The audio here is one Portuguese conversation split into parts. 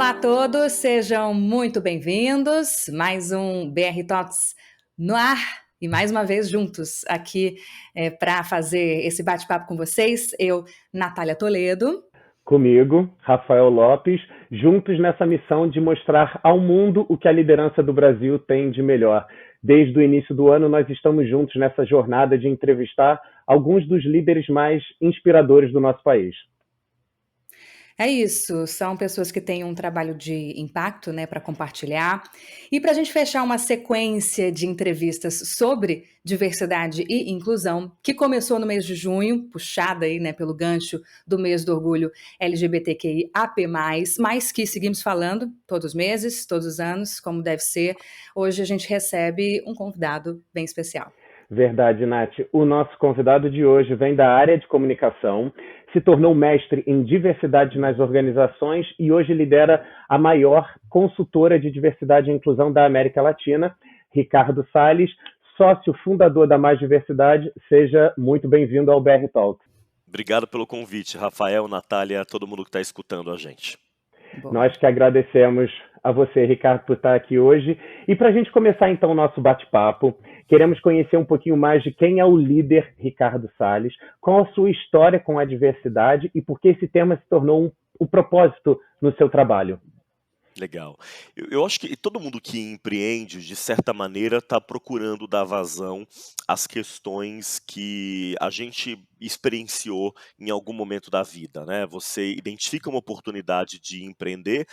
Olá a todos, sejam muito bem-vindos. Mais um BR Talks no ar e mais uma vez juntos aqui para fazer esse bate-papo com vocês. Eu, Natália Toledo. Comigo, Rafael Lopes, juntos nessa missão de mostrar ao mundo o que a liderança do Brasil tem de melhor. Desde o início do ano, nós estamos juntos nessa jornada de entrevistar alguns dos líderes mais inspiradores do nosso país. É isso, são pessoas que têm um trabalho de impacto, né, para compartilhar. E para a gente fechar uma sequência de entrevistas sobre diversidade e inclusão, que começou no mês de junho, puxada aí, né, pelo gancho do mês do orgulho LGBTQIAP+, mas que seguimos falando todos os meses, todos os anos, como deve ser. Hoje a gente recebe um convidado bem especial. Verdade, Nath. O nosso convidado de hoje vem da área de comunicação, se tornou mestre em diversidade nas organizações e hoje lidera a maior consultora de diversidade e inclusão da América Latina, Ricardo Salles, sócio fundador da Mais Diversidade. Seja muito bem-vindo ao BR Talks. Obrigado pelo convite, Rafael, Natália, todo mundo que está escutando a gente. Boa. Nós que agradecemos a você, Ricardo, por estar aqui hoje. E para a gente começar, então, o nosso bate-papo, queremos conhecer um pouquinho mais de quem é o líder Ricardo Salles, qual a sua história com a diversidade e por que esse tema se tornou um propósito no seu trabalho. Legal. Eu acho que todo mundo que empreende, de certa maneira, está procurando dar vazão às questões que a gente experienciou em algum momento da vida, né? Você identifica uma oportunidade de empreender,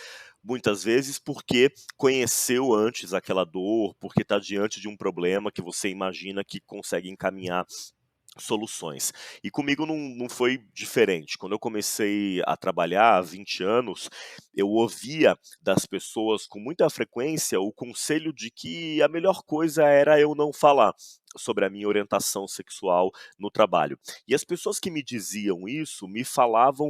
muitas vezes porque conheceu antes aquela dor, porque está diante de um problema que você imagina que consegue encaminhar soluções. E comigo não foi diferente. Quando eu comecei a trabalhar há 20 anos, eu ouvia das pessoas com muita frequência o conselho de que a melhor coisa era eu não falar sobre a minha orientação sexual no trabalho. E as pessoas que me diziam isso me falavam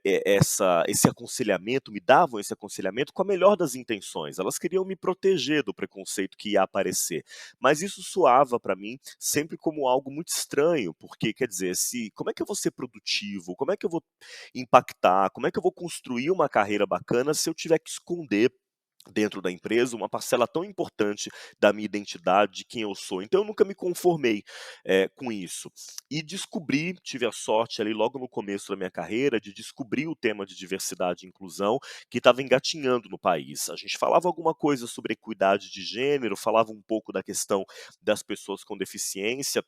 esse aconselhamento, me davam esse aconselhamento com a melhor das intenções. Elas queriam me proteger do preconceito que ia aparecer. Mas isso soava para mim sempre como algo muito estranho, porque, quer dizer, como é que eu vou ser produtivo? Como é que eu vou impactar? Como é que eu vou construir uma carreira bacana se eu tiver que esconder dentro da empresa uma parcela tão importante da minha identidade, de quem eu sou? Então eu nunca me conformei com isso. E tive a sorte ali logo no começo da minha carreira de descobrir o tema de diversidade e inclusão que estava engatinhando no país. A gente falava alguma coisa sobre equidade de gênero, falava um pouco da questão das pessoas com deficiência,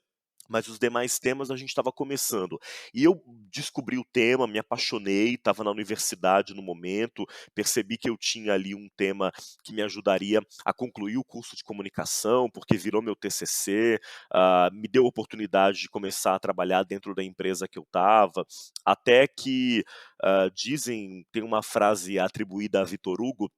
mas os demais temas a gente estava começando. E eu descobri o tema, me apaixonei, estava na universidade no momento, percebi que eu tinha ali um tema que me ajudaria a concluir o curso de comunicação, porque virou meu TCC, me deu a oportunidade de começar a trabalhar dentro da empresa que eu estava, até que tem uma frase atribuída a Victor Hugo,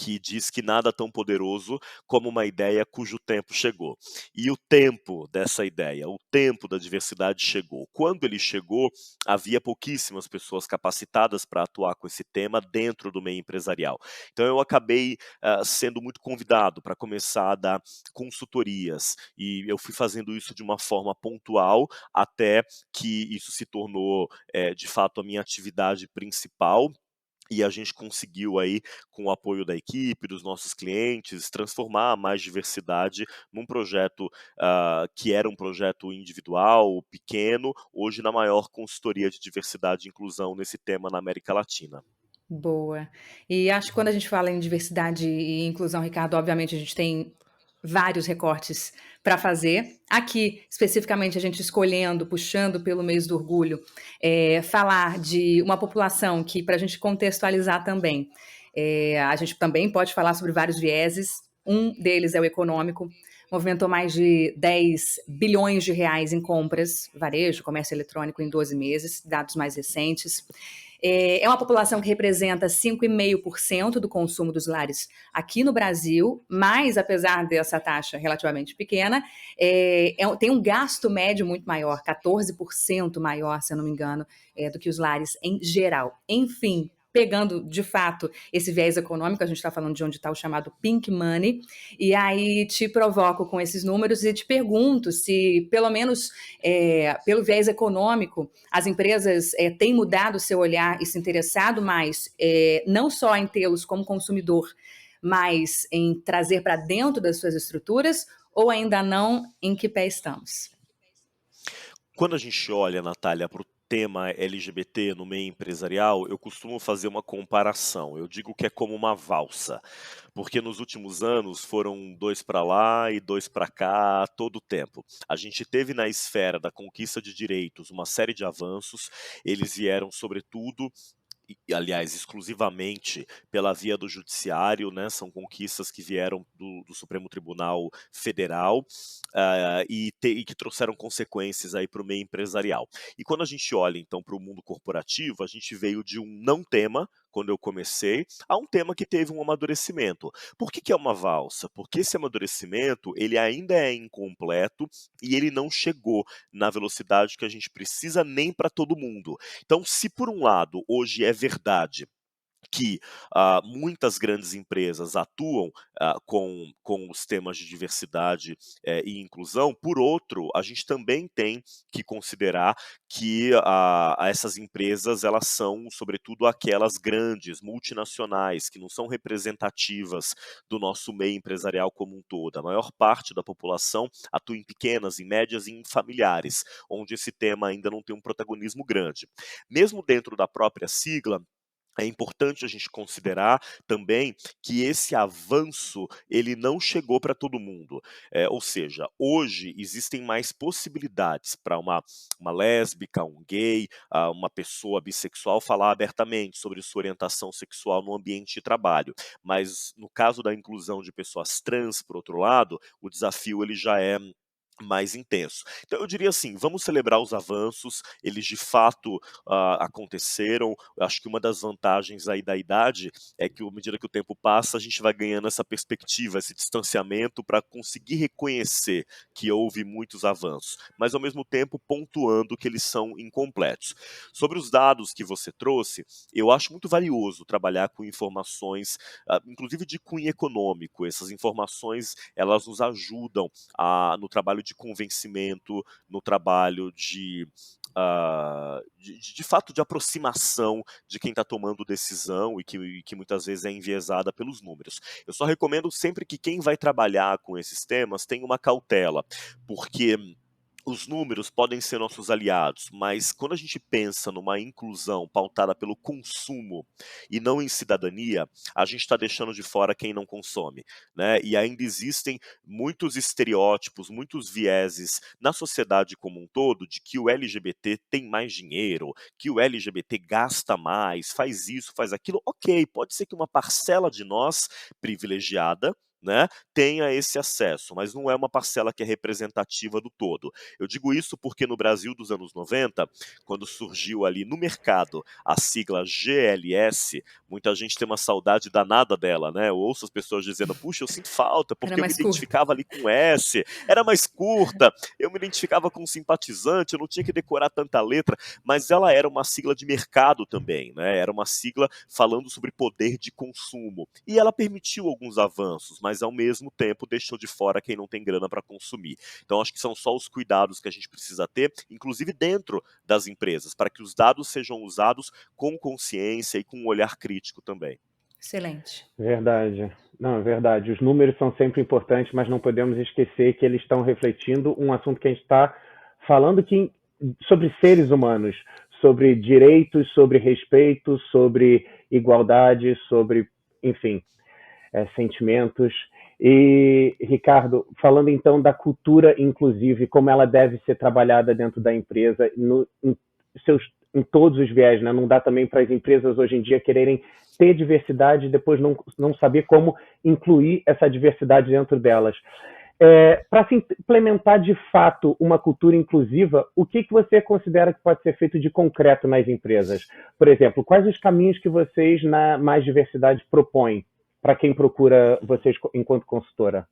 que diz que nada tão poderoso como uma ideia cujo tempo chegou. E o tempo dessa ideia, o tempo da diversidade chegou. Quando ele chegou, havia pouquíssimas pessoas capacitadas para atuar com esse tema dentro do meio empresarial. Então eu acabei sendo muito convidado para começar a dar consultorias, e eu fui fazendo isso de uma forma pontual, até que isso se tornou, de fato, a minha atividade principal. E a gente conseguiu aí, com o apoio da equipe, dos nossos clientes, transformar a Mais Diversidade num projeto que era um projeto individual, pequeno, hoje na maior consultoria de diversidade e inclusão nesse tema na América Latina. Boa. E acho que quando a gente fala em diversidade e inclusão, Ricardo, obviamente a gente tem vários recortes para fazer. Aqui, especificamente, a gente escolhendo, puxando pelo mês do orgulho, falar de uma população que, para a gente contextualizar também, a gente também pode falar sobre vários vieses. Um deles é o econômico, movimentou mais de 10 bilhões de reais em compras, varejo, comércio eletrônico em 12 meses, dados mais recentes. É uma população que representa 5,5% do consumo dos lares aqui no Brasil, mas apesar dessa taxa relativamente pequena, tem um gasto médio muito maior, 14% maior, se eu não me engano, do que os lares em geral. Enfim, pegando, de fato, esse viés econômico, a gente está falando de onde está o chamado pink money, e aí te provoco com esses números e te pergunto se, pelo menos pelo viés econômico, as empresas têm mudado o seu olhar e se interessado mais, não só em tê-los como consumidor, mas em trazer para dentro das suas estruturas, ou ainda não, em que pé estamos? Quando a gente olha, Natália, para o tema LGBT no meio empresarial, eu costumo fazer uma comparação. Eu digo que é como uma valsa, porque nos últimos anos foram 2 para lá e 2 para cá todo o tempo. A gente teve na esfera da conquista de direitos uma série de avanços, eles vieram sobretudo aliás, exclusivamente pela via do judiciário, né, são conquistas que vieram do Supremo Tribunal Federal, e que trouxeram consequências aí para o meio empresarial. E quando a gente olha, então, para o mundo corporativo, a gente veio de um não tema, quando eu comecei, a um tema que teve um amadurecimento. Por que é uma valsa? Porque esse amadurecimento, ele ainda é incompleto e ele não chegou na velocidade que a gente precisa nem para todo mundo. Então, se por um lado hoje é verdade que muitas grandes empresas atuam com os temas de diversidade e inclusão, por outro, a gente também tem que considerar que essas empresas elas são, sobretudo, aquelas grandes, multinacionais, que não são representativas do nosso meio empresarial como um todo. A maior parte da população atua em pequenas, em médias e em familiares, onde esse tema ainda não tem um protagonismo grande. Mesmo dentro da própria sigla, é importante a gente considerar também que esse avanço ele não chegou para todo mundo. Ou seja, hoje existem mais possibilidades para uma lésbica, um gay, uma pessoa bissexual falar abertamente sobre sua orientação sexual no ambiente de trabalho. Mas no caso da inclusão de pessoas trans, por outro lado, o desafio ele já é mais intenso. Então eu diria assim, vamos celebrar os avanços, eles de fato aconteceram. Eu acho que uma das vantagens aí da idade é que à medida que o tempo passa, a gente vai ganhando essa perspectiva, esse distanciamento para conseguir reconhecer que houve muitos avanços, mas ao mesmo tempo pontuando que eles são incompletos. Sobre os dados que você trouxe, eu acho muito valioso trabalhar com informações, inclusive de cunho econômico. Essas informações, elas nos ajudam no trabalho de convencimento, no trabalho de fato de aproximação de quem está tomando decisão e que muitas vezes é enviesada pelos números. Eu só recomendo sempre que quem vai trabalhar com esses temas tenha uma cautela, porque os números podem ser nossos aliados, mas quando a gente pensa numa inclusão pautada pelo consumo e não em cidadania, a gente está deixando de fora quem não consome, né? E ainda existem muitos estereótipos, muitos vieses na sociedade como um todo de que o LGBT tem mais dinheiro, que o LGBT gasta mais, faz isso, faz aquilo. Ok, pode ser que uma parcela de nós privilegiada, né, tenha esse acesso, mas não é uma parcela que é representativa do todo. Eu digo isso porque no Brasil dos anos 90, quando surgiu ali no mercado a sigla GLS, muita gente tem uma saudade danada dela, né? Eu ouço as pessoas dizendo, puxa, eu sinto falta, Era porque eu me mais curto. identificava ali com S, era mais curta, eu me identificava com um simpatizante, eu não tinha que decorar tanta letra, mas ela era uma sigla de mercado também, né? Era uma sigla falando sobre poder de consumo. E ela permitiu alguns avanços, mas ao mesmo tempo deixou de fora quem não tem grana para consumir. Então acho que são só os cuidados que a gente precisa ter, inclusive dentro das empresas, para que os dados sejam usados com consciência e com um olhar crítico também. Excelente. Verdade. Não, é verdade. Os números são sempre importantes, mas não podemos esquecer que eles estão refletindo um assunto que a gente está falando sobre seres humanos, sobre direitos, sobre respeito, sobre igualdade, sobre, enfim, sentimentos. E, Ricardo, falando então da cultura inclusive, como ela deve ser trabalhada dentro da empresa, em todos os viés, né? Não dá também para as empresas hoje em dia quererem ter diversidade e depois não saber como incluir essa diversidade dentro delas. Para se implementar de fato uma cultura inclusiva, o que você considera que pode ser feito de concreto nas empresas? Por exemplo, quais os caminhos que vocês na Mais Diversidade propõem para quem procura vocês enquanto consultora?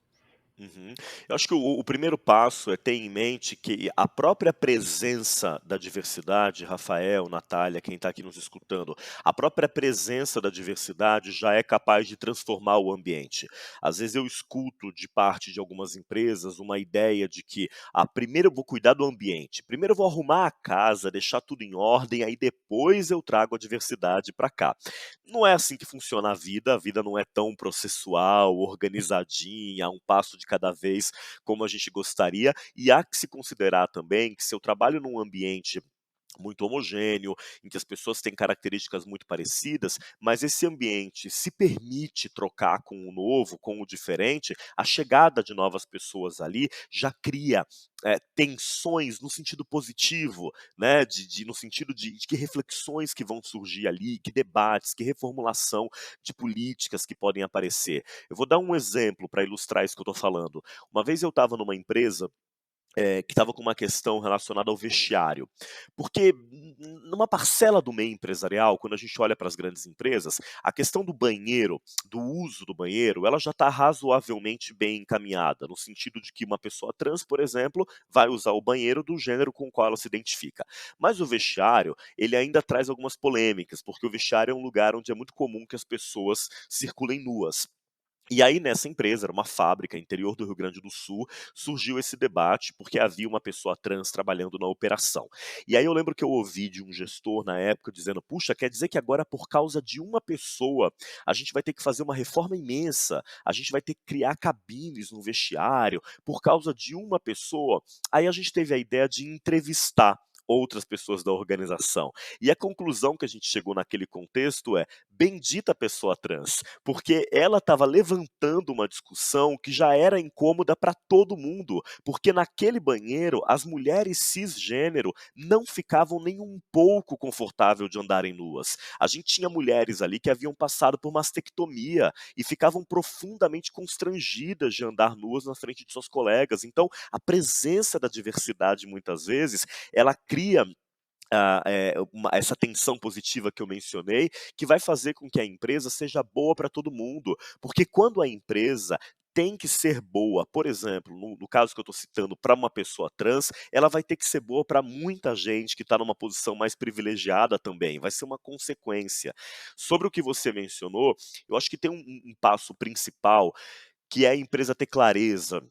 Uhum. Eu acho que o primeiro passo é ter em mente que a própria presença da diversidade, Rafael, Natália, quem está aqui nos escutando, a própria presença da diversidade já é capaz de transformar o ambiente. Às vezes eu escuto de parte de algumas empresas uma ideia de que, primeiro eu vou cuidar do ambiente, primeiro eu vou arrumar a casa, deixar tudo em ordem, aí depois eu trago a diversidade para cá. Não é assim que funciona a vida não é tão processual, organizadinha, um passo de cada vez como a gente gostaria, e há que se considerar também que se eu trabalho num ambiente muito homogêneo, em que as pessoas têm características muito parecidas, mas esse ambiente se permite trocar com o novo, com o diferente, a chegada de novas pessoas ali já cria tensões no sentido positivo, né? No sentido de que reflexões que vão surgir ali, que debates, que reformulação de políticas que podem aparecer. Eu vou dar um exemplo para ilustrar isso que eu estou falando. Uma vez eu estava numa empresa que estava com uma questão relacionada ao vestiário. Porque numa parcela do meio empresarial, quando a gente olha para as grandes empresas, a questão do banheiro, do uso do banheiro, ela já está razoavelmente bem encaminhada, no sentido de que uma pessoa trans, por exemplo, vai usar o banheiro do gênero com o qual ela se identifica. Mas o vestiário, ele ainda traz algumas polêmicas, porque o vestiário é um lugar onde é muito comum que as pessoas circulem nuas. E aí nessa empresa, era uma fábrica, interior do Rio Grande do Sul, surgiu esse debate, porque havia uma pessoa trans trabalhando na operação. E aí eu lembro que eu ouvi de um gestor na época dizendo: "Puxa, quer dizer que agora por causa de uma pessoa, a gente vai ter que fazer uma reforma imensa, a gente vai ter que criar cabines no vestiário, por causa de uma pessoa?". Aí a gente teve a ideia de entrevistar outras pessoas da organização. E a conclusão que a gente chegou naquele contexto é: bendita pessoa trans, porque ela estava levantando uma discussão que já era incômoda para todo mundo, porque naquele banheiro as mulheres cisgênero não ficavam nem um pouco confortável de andarem nuas. A gente tinha mulheres ali que haviam passado por mastectomia e ficavam profundamente constrangidas de andar nuas na frente de suas colegas. Então, a presença da diversidade muitas vezes, ela cria essa tensão positiva que eu mencionei, que vai fazer com que a empresa seja boa para todo mundo. Porque quando a empresa tem que ser boa, por exemplo, no caso que eu estou citando, para uma pessoa trans, ela vai ter que ser boa para muita gente que está numa posição mais privilegiada também, vai ser uma consequência. Sobre o que você mencionou, eu acho que tem um passo principal, que é a empresa ter clareza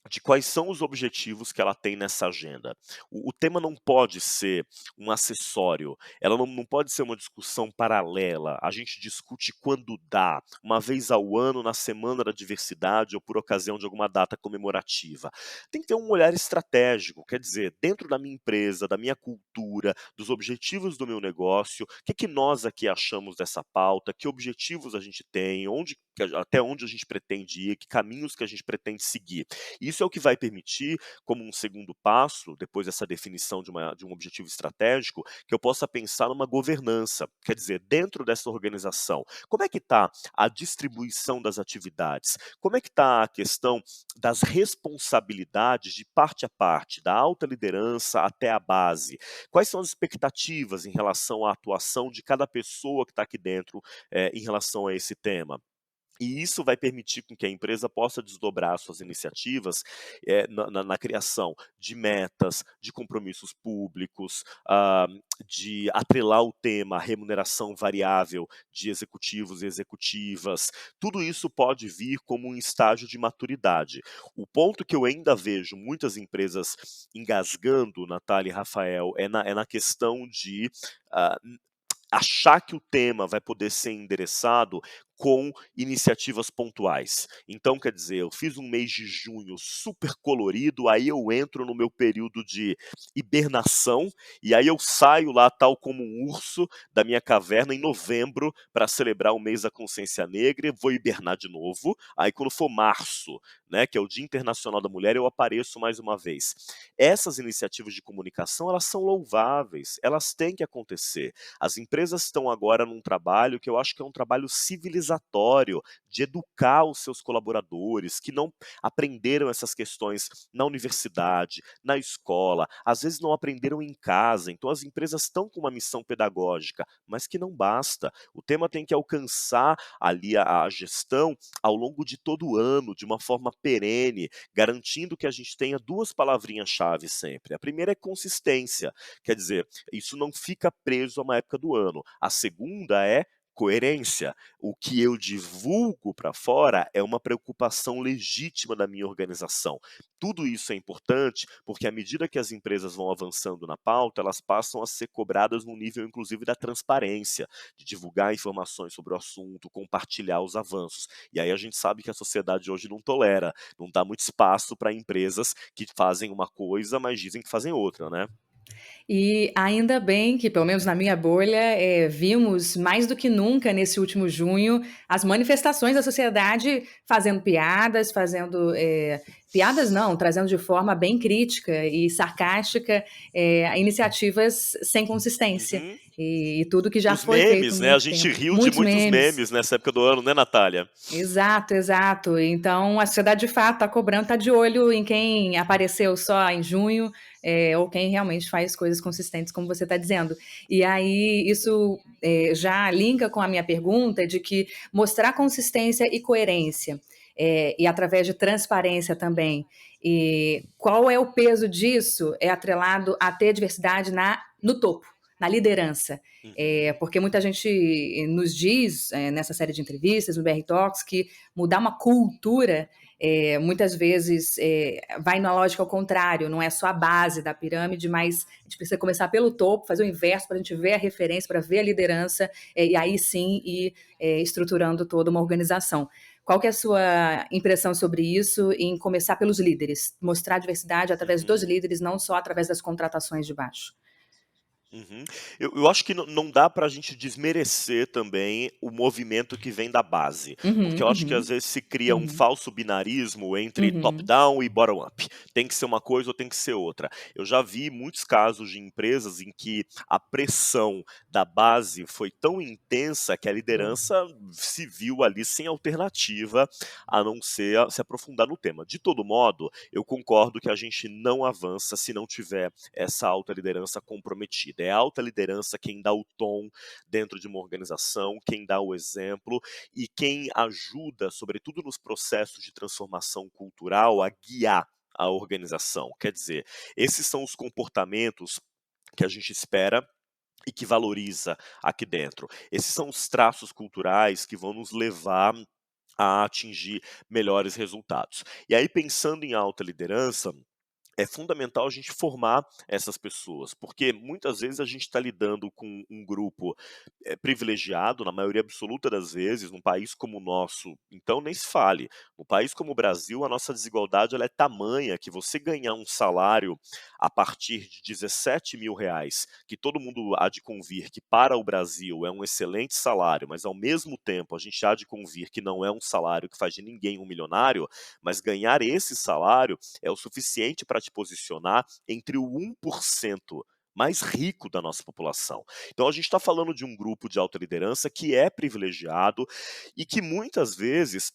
de quais são os objetivos que ela tem nessa agenda. O tema não pode ser um acessório, ela não pode ser uma discussão paralela, a gente discute quando dá, uma vez ao ano na semana da diversidade ou por ocasião de alguma data comemorativa. Tem que ter um olhar estratégico, quer dizer, dentro da minha empresa, da minha cultura, dos objetivos do meu negócio, o que que nós aqui achamos dessa pauta, que objetivos a gente tem, até onde a gente pretende ir, que caminhos que a gente pretende seguir. Isso é o que vai permitir, como um segundo passo, depois dessa definição de um objetivo estratégico, que eu possa pensar numa governança. Quer dizer, dentro dessa organização, como é que está a distribuição das atividades? Como é que está a questão das responsabilidades de parte a parte, da alta liderança até a base? Quais são as expectativas em relação à atuação de cada pessoa que está aqui dentro, em relação a esse tema? E isso vai permitir com que a empresa possa desdobrar suas iniciativas, na criação de metas, de compromissos públicos, de atrelar o tema à remuneração variável de executivos e executivas. Tudo isso pode vir como um estágio de maturidade. O ponto que eu ainda vejo muitas empresas engasgando, Natália e Rafael, é na questão de, ah, achar que o tema vai poder ser endereçado com iniciativas pontuais. Então, quer dizer, eu fiz um mês de junho super colorido, aí eu entro no meu período de hibernação, e aí eu saio lá tal como um urso da minha caverna em novembro para celebrar o mês da consciência negra, e vou hibernar de novo. Aí quando for março, né, que é o Dia Internacional da Mulher, eu apareço mais uma vez. Essas iniciativas de comunicação, elas são louváveis, elas têm que acontecer. As empresas estão agora num trabalho que eu acho que é um trabalho civilizador, civilizatório de educar os seus colaboradores que não aprenderam essas questões na universidade, na escola, às vezes não aprenderam em casa. Então as empresas estão com uma missão pedagógica, mas que não basta. O tema tem que alcançar ali a gestão ao longo de todo o ano, de uma forma perene, garantindo que a gente tenha duas palavrinhas-chave sempre. A primeira é consistência, quer dizer, isso não fica preso a uma época do ano. A segunda é coerência. O que eu divulgo para fora é uma preocupação legítima da minha organização. Tudo isso é importante porque, à medida que as empresas vão avançando na pauta, elas passam a ser cobradas no nível, inclusive, da transparência, de divulgar informações sobre o assunto, compartilhar os avanços. E aí a gente sabe que a sociedade hoje não tolera, não dá muito espaço para empresas que fazem uma coisa, mas dizem que fazem outra, né? E ainda bem que, pelo menos na minha bolha, vimos mais do que nunca nesse último junho as manifestações da sociedade fazendo piadas, piadas não, trazendo de forma bem crítica e sarcástica iniciativas sem consistência. Uhum. E tudo que já Os foi feito há memes, né, a muito gente tempo. riu de Muitos muitos memes. memes nessa época do ano, né, Natália? Exato, exato. Então, a sociedade de fato está cobrando, está de olho em quem apareceu só em junho, ou quem realmente faz coisas consistentes, como você está dizendo. E aí, isso já linka com a minha pergunta de que mostrar consistência e coerência, e através de transparência também. E qual é o peso disso? É atrelado a ter diversidade no topo, na liderança. Uhum. Porque muita gente nos diz, nessa série de entrevistas, no BR Talks, que mudar uma cultura, muitas vezes, vai na lógica ao contrário, não é só a base da pirâmide, mas a gente precisa começar pelo topo, fazer o inverso para a gente ver a referência, para ver a liderança, e aí sim ir estruturando toda uma organização. Qual que é a sua impressão sobre isso em começar pelos líderes? Mostrar a diversidade através dos Uhum. líderes, não só através das contratações de baixo. Uhum. Eu acho que não dá para a gente desmerecer também o movimento que vem da base, porque Uhum, eu acho que às uhum, vezes se cria um uhum, falso binarismo entre uhum, top-down e bottom-up. Tem que ser uma coisa ou tem que ser outra. Eu já vi muitos casos de empresas em que a pressão da base foi tão intensa que a liderança se viu ali sem alternativa a não ser se aprofundar no tema. De todo modo, eu concordo que a gente não avança se não tiver essa alta liderança comprometida. É a alta liderança quem dá o tom dentro de uma organização, quem dá o exemplo e quem ajuda, sobretudo nos processos de transformação cultural, a guiar a organização. Quer dizer, esses são os comportamentos que a gente espera e que valoriza aqui dentro. Esses são os traços culturais que vão nos levar a atingir melhores resultados. E aí, pensando em alta liderança, é fundamental a gente formar essas pessoas, porque muitas vezes a gente está lidando com um grupo privilegiado, na maioria absoluta das vezes, num país como o nosso, então nem se fale. Num país como o Brasil, a nossa desigualdade ela é tamanha que você ganhar um salário a partir de R$ 17.000, que todo mundo há de convir que para o Brasil é um excelente salário, mas ao mesmo tempo a gente há de convir que não é um salário que faz de ninguém um milionário, mas ganhar esse salário é o suficiente para te posicionar entre o 1% mais rico da nossa população. Então a gente está falando de um grupo de alta liderança que é privilegiado e que muitas vezes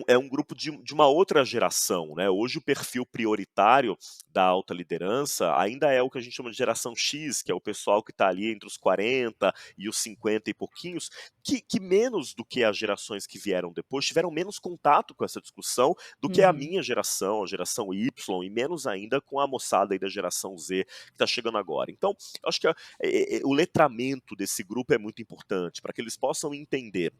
é um grupo de uma outra geração, né? Hoje o perfil prioritário da alta liderança ainda é o que a gente chama de geração X, que é o pessoal que está ali entre os 40 e os 50 e pouquinhos, que menos do que as gerações que vieram depois tiveram menos contato com essa discussão do que a uhum. minha geração, a geração Y, e menos ainda com a moçada aí da geração Z que está chegando agora. Então, eu acho que o letramento desse grupo é muito importante para que eles possam entender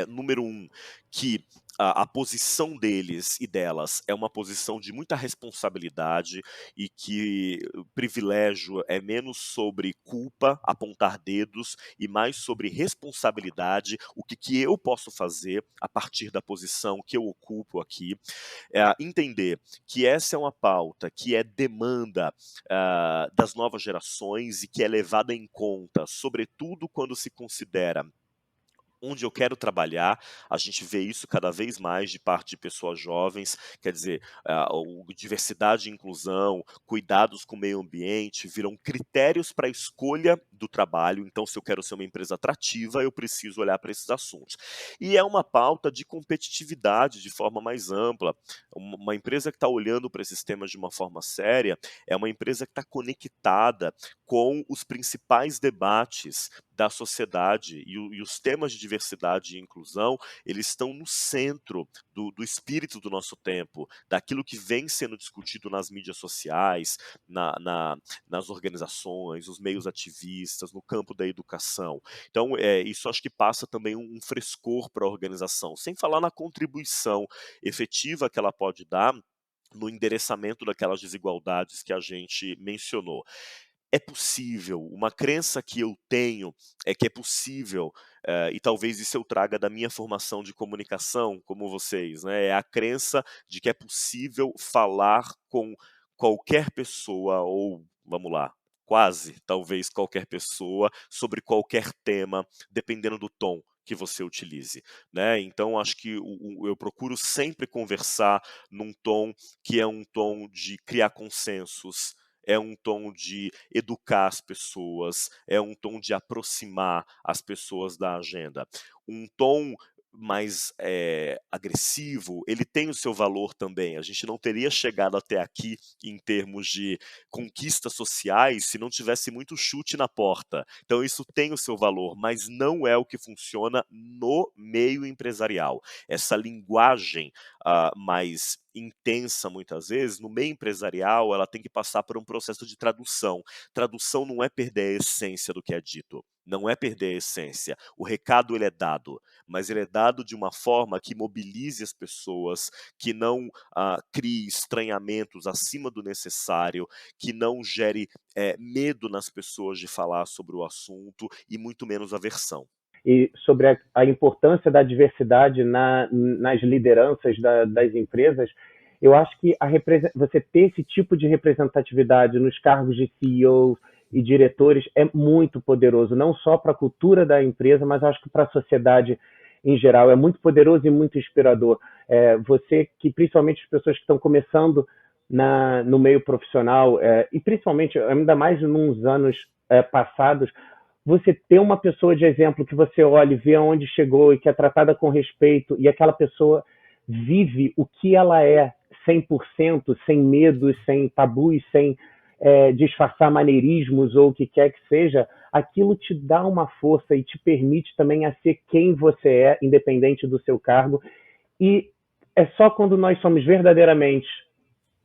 número um, que a posição deles e delas é uma posição de muita responsabilidade e que o privilégio é menos sobre culpa, apontar dedos, e mais sobre responsabilidade, o que eu posso fazer a partir da posição que eu ocupo aqui. Entender que essa é uma pauta que é demanda das novas gerações e que é levada em conta, sobretudo quando se considera onde eu quero trabalhar. A gente vê isso cada vez mais de parte de pessoas jovens, quer dizer, diversidade e inclusão, cuidados com o meio ambiente, viram critérios para a escolha do trabalho, então se eu quero ser uma empresa atrativa, eu preciso olhar para esses assuntos. E é uma pauta de competitividade de forma mais ampla. Uma empresa que está olhando para esses temas de uma forma séria é uma empresa que está conectada com os principais debates da sociedade e os temas de diversidade e inclusão, eles estão no centro do espírito do nosso tempo, daquilo que vem sendo discutido nas mídias sociais, nas organizações, nos meios ativistas, no campo da educação. Então, isso acho que passa também um frescor para a organização, sem falar na contribuição efetiva que ela pode dar no endereçamento daquelas desigualdades que a gente mencionou. É possível, uma crença que eu tenho é que é possível, e talvez isso eu traga da minha formação de comunicação, como vocês, né, é a crença de que é possível falar com qualquer pessoa ou, vamos lá, quase, talvez qualquer pessoa, sobre qualquer tema, dependendo do tom que você utilize, né. Então acho que eu procuro sempre conversar num tom que é um tom de criar consensos, é um tom de educar as pessoas, é um tom de aproximar as pessoas da agenda. Um tom mais agressivo, ele tem o seu valor também. A gente não teria chegado até aqui em termos de conquistas sociais se não tivesse muito chute na porta. Então isso tem o seu valor, mas não é o que funciona no meio empresarial. Essa linguagem mais intensa muitas vezes, no meio empresarial, ela tem que passar por um processo de tradução. Tradução não é perder a essência do que é dito, não é perder a essência. O recado ele é dado, mas ele é dado de uma forma que mobilize as pessoas, que não crie estranhamentos acima do necessário, que não gere medo nas pessoas de falar sobre o assunto e muito menos aversão. E sobre a importância da diversidade nas lideranças das empresas, eu acho que você ter esse tipo de representatividade nos cargos de CEO e diretores é muito poderoso, não só para a cultura da empresa, mas acho que para a sociedade em geral. É muito poderoso e muito inspirador. Você que, principalmente as pessoas que estão começando no meio profissional, e principalmente, ainda mais nos anos passados, você ter uma pessoa de exemplo que você olha e vê aonde chegou e que é tratada com respeito e aquela pessoa vive o que ela é 100%, sem medos, sem tabus, sem disfarçar maneirismos ou o que quer que seja, aquilo te dá uma força e te permite também a ser quem você é, independente do seu cargo. E é só quando nós somos verdadeiramente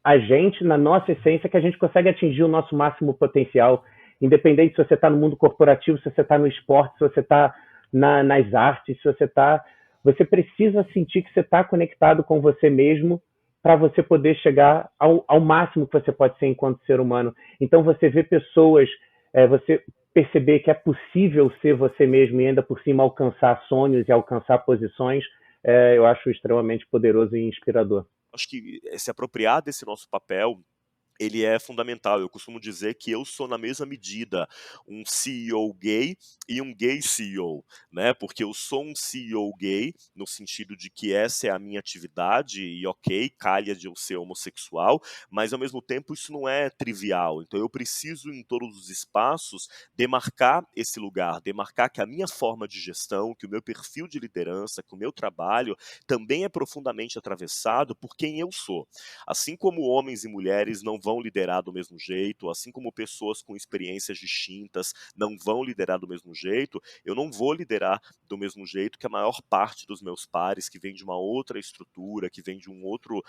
a gente, na nossa essência, que a gente consegue atingir o nosso máximo potencial, independente se você está no mundo corporativo, se você está no esporte, se você está nas artes, se você está... Você precisa sentir que você está conectado com você mesmo para você poder chegar ao máximo que você pode ser enquanto ser humano. Então, você vê pessoas, você perceber que é possível ser você mesmo e ainda por cima alcançar sonhos e alcançar posições, eu acho extremamente poderoso e inspirador. Acho que se apropriar desse nosso papel ele é fundamental. Eu costumo dizer que eu sou, na mesma medida, um CEO gay e um gay CEO, né, porque eu sou um CEO gay, no sentido de que essa é a minha atividade e ok, calha de eu ser homossexual, mas ao mesmo tempo isso não é trivial. Então eu preciso, em todos os espaços, demarcar esse lugar, demarcar que a minha forma de gestão, que o meu perfil de liderança, que o meu trabalho também é profundamente atravessado por quem eu sou. Assim como homens e mulheres não vão liderar do mesmo jeito, assim como pessoas com experiências distintas não vão liderar do mesmo jeito, eu não vou liderar do mesmo jeito que a maior parte dos meus pares, que vem de uma outra estrutura, que vem de um outro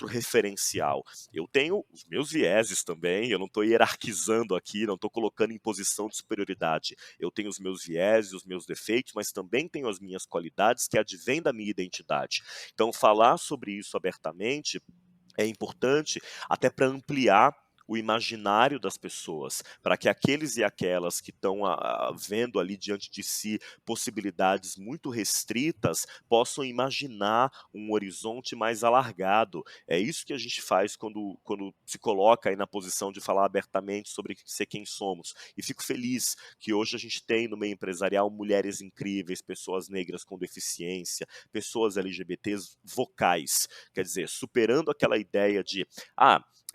referencial. Eu tenho os meus vieses também, eu não estou hierarquizando aqui, não estou colocando em posição de superioridade. Eu tenho os meus vieses, os meus defeitos, mas também tenho as minhas qualidades que advêm da minha identidade. Então, falar sobre isso abertamente é importante até para ampliar o imaginário das pessoas, para que aqueles e aquelas que estão vendo ali diante de si possibilidades muito restritas possam imaginar um horizonte mais alargado. É isso que a gente faz quando se coloca aí na posição de falar abertamente sobre ser quem somos. E fico feliz que hoje a gente tem no meio empresarial mulheres incríveis, pessoas negras com deficiência, pessoas LGBTs vocais, quer dizer, superando aquela ideia de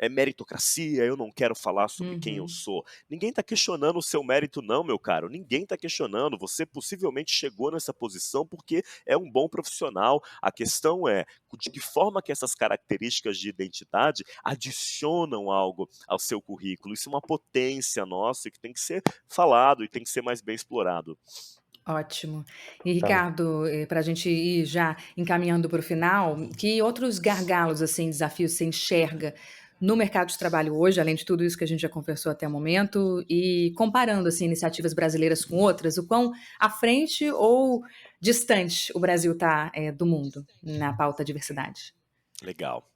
meritocracia, eu não quero falar sobre quem eu Uhum. sou. Ninguém está questionando o seu mérito não, meu caro, ninguém está questionando, você possivelmente chegou nessa posição porque é um bom profissional. A questão é de que forma que essas características de identidade adicionam algo ao seu currículo. Isso é uma potência nossa e que tem que ser falado e tem que ser mais bem explorado. Ótimo. E Tá. Ricardo, para a gente ir já encaminhando para o final, que outros gargalos, assim, desafios você enxerga no mercado de trabalho hoje, além de tudo isso que a gente já conversou até o momento, e comparando, assim, iniciativas brasileiras com outras, o quão à frente ou distante o Brasil está, do mundo na pauta diversidade? Legal.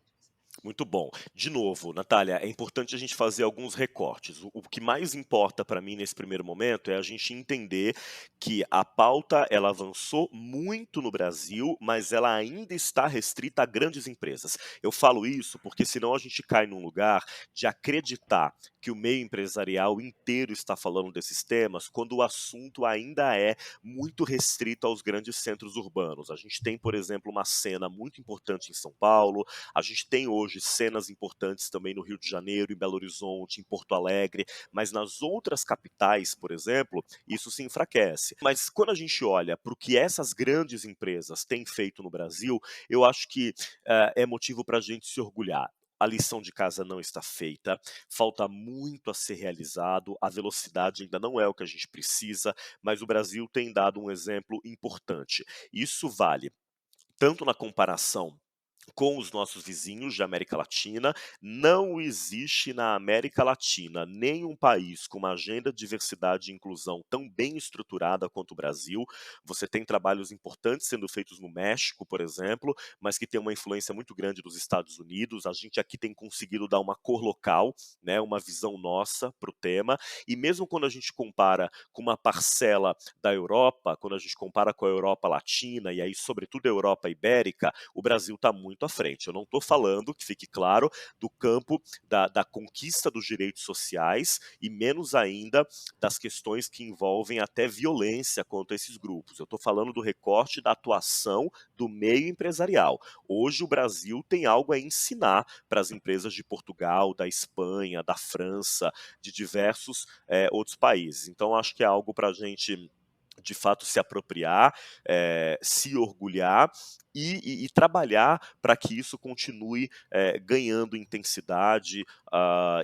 Muito bom. De novo, Natália, é importante a gente fazer alguns recortes. O que mais importa para mim nesse primeiro momento é a gente entender que a pauta ela avançou muito no Brasil, mas ela ainda está restrita a grandes empresas. Eu falo isso porque senão a gente cai num lugar de acreditar que o meio empresarial inteiro está falando desses temas, quando o assunto ainda é muito restrito aos grandes centros urbanos. A gente tem, por exemplo, uma cena muito importante em São Paulo, a gente tem hoje cenas importantes também no Rio de Janeiro, em Belo Horizonte, em Porto Alegre, mas nas outras capitais, por exemplo, isso se enfraquece. Mas quando a gente olha para o que essas grandes empresas têm feito no Brasil, eu acho que é motivo para a gente se orgulhar. A lição de casa não está feita, falta muito a ser realizado, a velocidade ainda não é o que a gente precisa, mas o Brasil tem dado um exemplo importante. Isso vale tanto na comparação com os nossos vizinhos de América Latina. Não existe na América Latina nenhum país com uma agenda de diversidade e inclusão tão bem estruturada quanto o Brasil. Você tem trabalhos importantes sendo feitos no México, por exemplo, mas que tem uma influência muito grande dos Estados Unidos. A gente aqui tem conseguido dar uma cor local, né, uma visão nossa para o tema, e mesmo quando a gente compara com uma parcela da Europa, quando a gente compara com a Europa Latina, e aí sobretudo a Europa Ibérica, o Brasil está muito à frente. Eu não estou falando, que fique claro, do campo da conquista dos direitos sociais e menos ainda das questões que envolvem até violência contra esses grupos. Eu estou falando do recorte da atuação do meio empresarial. Hoje o Brasil tem algo a ensinar para as empresas de Portugal, da Espanha, da França, de diversos outros países. Então acho que é algo para a gente de fato se apropriar, se orgulhar e trabalhar para que isso continue ganhando intensidade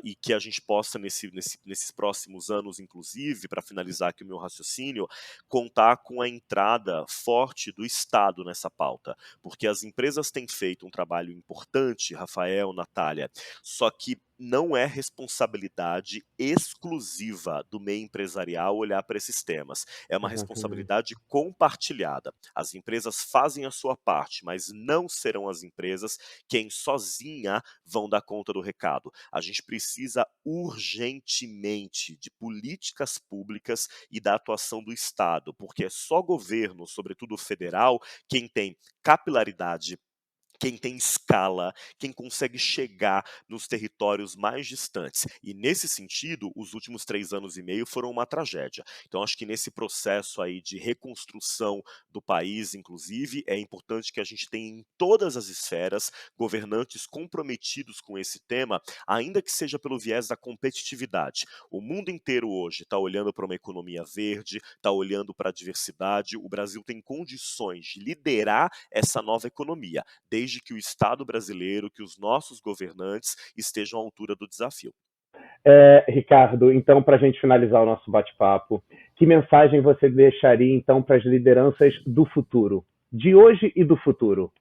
e que a gente possa, nesses próximos anos, inclusive, para finalizar aqui o meu raciocínio, contar com a entrada forte do Estado nessa pauta. Porque as empresas têm feito um trabalho importante, Rafael, Natália, só que não é responsabilidade exclusiva do meio empresarial olhar para esses temas. É uma Exatamente. responsabilidade compartilhada. As empresas fazem a sua parte, mas não serão as empresas quem sozinha vão dar conta do recado. A gente precisa urgentemente de políticas públicas e da atuação do Estado, porque é só governo, sobretudo o federal, quem tem capilaridade, quem tem escala, quem consegue chegar nos territórios mais distantes. E nesse sentido, os últimos 3 anos e meio foram uma tragédia. Então acho que nesse processo aí de reconstrução do país, inclusive, é importante que a gente tenha em todas as esferas governantes comprometidos com esse tema, ainda que seja pelo viés da competitividade. O mundo inteiro hoje está olhando para uma economia verde, está olhando para a diversidade. O Brasil tem condições de liderar essa nova economia, desde que o Estado brasileiro, que os nossos governantes estejam à altura do desafio. Ricardo, então, para a gente finalizar o nosso bate-papo, que mensagem você deixaria, então, para as lideranças do futuro, de hoje e do futuro?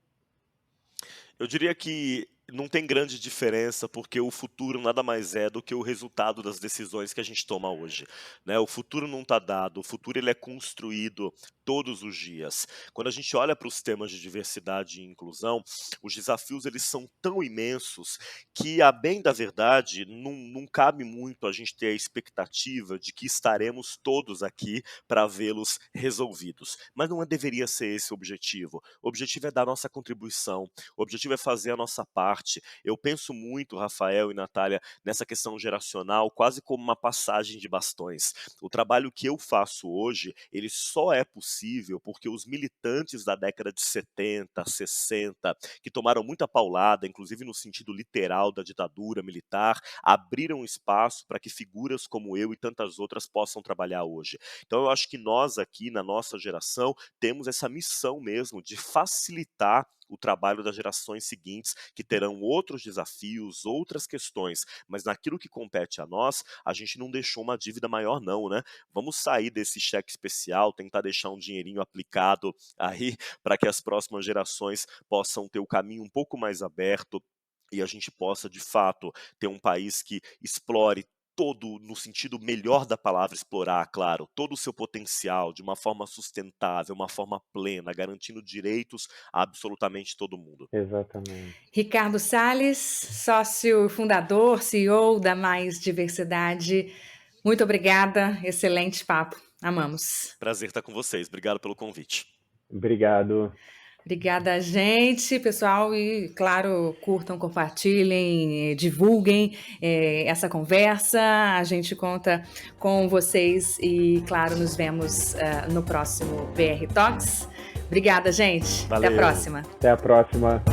Eu diria que não tem grande diferença, porque o futuro nada mais é do que o resultado das decisões que a gente toma hoje, né? O futuro não está dado, o futuro ele é construído todos os dias. Quando a gente olha para os temas de diversidade e inclusão, os desafios eles são tão imensos que, a bem da verdade, não cabe muito a gente ter a expectativa de que estaremos todos aqui para vê-los resolvidos. Mas não deveria ser esse o objetivo. O objetivo é dar nossa contribuição, o objetivo é fazer a nossa parte, parte. Eu penso muito, Rafael e Natália, nessa questão geracional quase como uma passagem de bastões. O trabalho que eu faço hoje, ele só é possível porque os militantes da década de 70, 60, que tomaram muita paulada, inclusive no sentido literal da ditadura militar, abriram espaço para que figuras como eu e tantas outras possam trabalhar hoje. Então eu acho que nós aqui, na nossa geração, temos essa missão mesmo de facilitar o trabalho das gerações seguintes, que terão outros desafios, outras questões, mas naquilo que compete a nós, a gente não deixou uma dívida maior não, né? Vamos sair desse cheque especial, tentar deixar um dinheirinho aplicado aí para que as próximas gerações possam ter o caminho um pouco mais aberto e a gente possa, de fato, ter um país que explore todo, no sentido melhor da palavra explorar, claro, todo o seu potencial de uma forma sustentável, uma forma plena, garantindo direitos a absolutamente todo mundo. Exatamente. Ricardo Salles, sócio fundador, CEO da Mais Diversidade. Muito obrigada, excelente papo. Amamos. Prazer estar com vocês. Obrigado pelo convite. Obrigado. Obrigada, gente, pessoal, e claro, curtam, compartilhem, divulguem essa conversa. A gente conta com vocês e, claro, nos vemos no próximo BR Talks. Obrigada, gente. Valeu. Até a próxima. Até a próxima.